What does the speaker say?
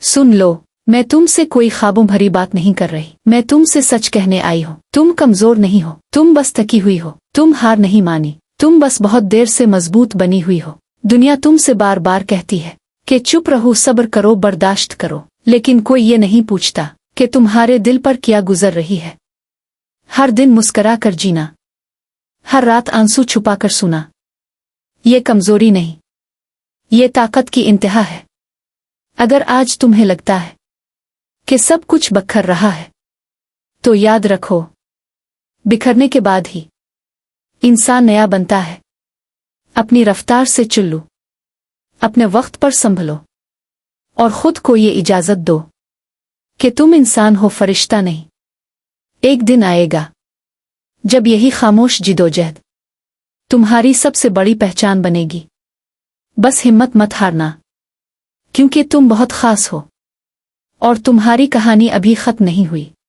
सुन लो, मैं तुमसे कोई ख्वाबों भरी बात नहीं कर रही। मैं तुमसे सच कहने आई हूँ। तुम कमजोर नहीं हो, तुम बस थकी हुई हो। तुम हार नहीं मानी, तुम बस बहुत देर से मजबूत बनी हुई हो। दुनिया तुमसे बार बार कहती है कि चुप रहो, सब्र करो, बर्दाश्त करो, लेकिन कोई ये नहीं पूछता कि तुम्हारे दिल पर क्या गुजर रही है। हर दिन मुस्करा कर जीना, हर रात आंसू छुपाकर सुना, ये कमजोरी नहीं, ये ताकत की इंतहा है। अगर आज तुम्हें लगता है कि सब कुछ बखर रहा है, तो याद रखो, बिखरने के बाद ही इंसान नया बनता है। अपनी रफ्तार से चलो, अपने वक्त पर संभलो, और खुद को ये इजाजत दो कि तुम इंसान हो, फरिश्ता नहीं। एक दिन आएगा जब यही खामोश जिदोजहद तुम्हारी सबसे बड़ी पहचान बनेगी। बस हिम्मत मत हारना, क्योंकि तुम बहुत खास हो और तुम्हारी कहानी अभी खत्म नहीं हुई।